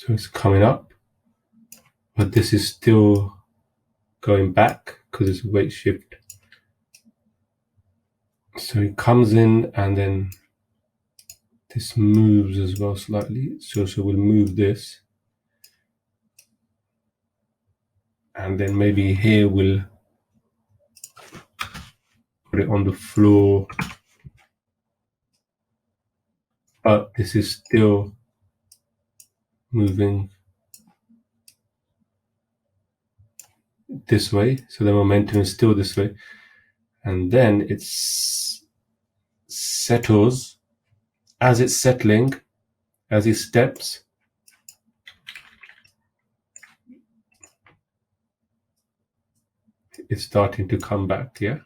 So it's coming up, but this is still going back because it's weight shift. So it comes in and then this moves as well slightly. So we'll move this. And then maybe here we'll put it on the floor. But this is still moving this way. So the momentum is still this way. And then it settles. As it's settling, as it steps, it's starting to come back, yeah?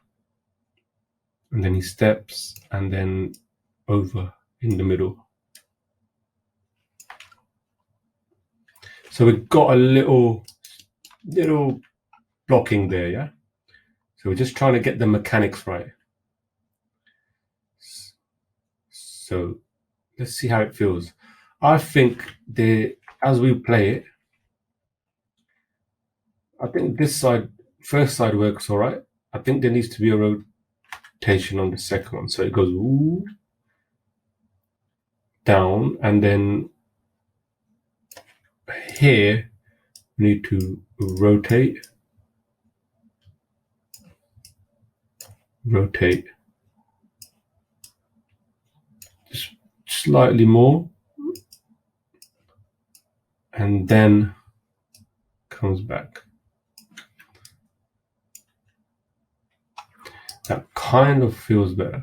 And then he steps and then over in the middle. So we've got a little blocking there, yeah? So we're just trying to get the mechanics right. So let's see how it feels. I think as we play it, I think this side, first side works all right. I think there needs to be a rotation on the second one. So it goes ooh, down, and then here we need to rotate. Just slightly more, and then comes back. That kind of feels better.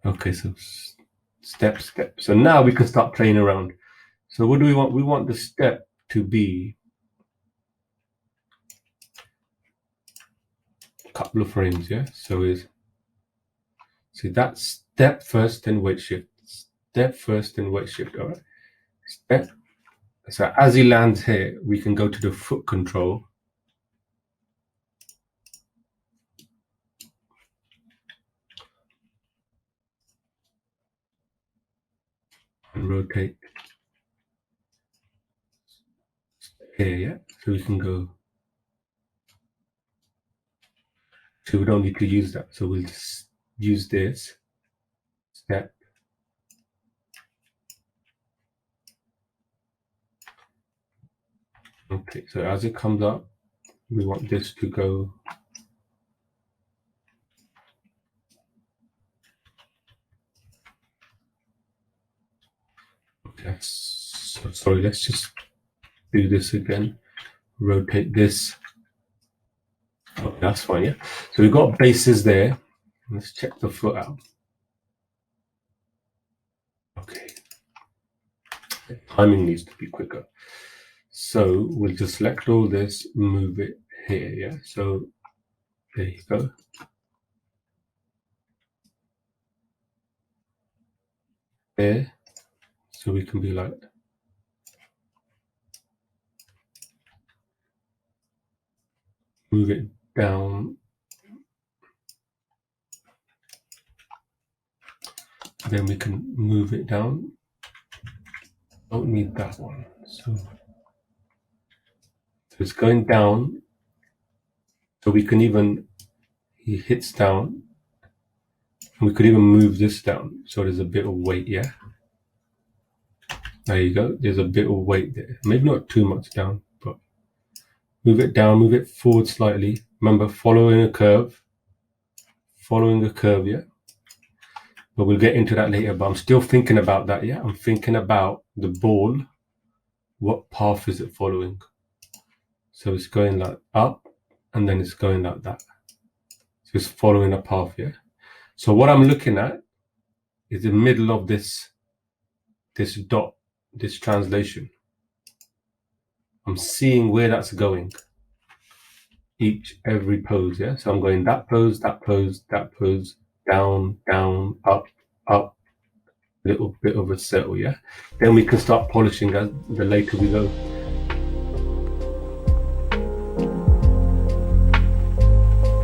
Okay, so step. So now we can start playing around. So what do we want? We want the step to be a couple of frames, yeah? So that's step first, then weight shift. Step first, then weight shift, all right? Step. So as he lands here, we can go to the foot control. And rotate here, yeah? So we can go. So we don't need to use that. So we'll just use this step. Okay, so as it comes up, we want this to go. Okay, so sorry, let's just do this again. Rotate this. Okay, that's fine, yeah. So we've got bases there. Let's check the foot out. Okay. The timing needs to be quicker. So we'll just select all this, move it here, yeah. So there you go. There. So we can be like, move it down. Then we can move it down. Don't need that one. So it's going down. So we can even, he hits down. And we could even move this down. So there's a bit of weight, yeah. There you go. There's a bit of weight there. Maybe not too much down, but move it down, move it forward slightly. Remember, following a curve, yeah. But we'll get into that later. But I'm still thinking about that, yeah. I'm thinking about the ball. What path is it following? So it's going like up, and then it's going like that. So it's following a path, yeah. So what I'm looking at is the middle of this dot, this translation. I'm seeing where that's going. Every pose, yeah. So I'm going that pose, down, up, little bit of a settle, yeah. Then we can start polishing as the later we go.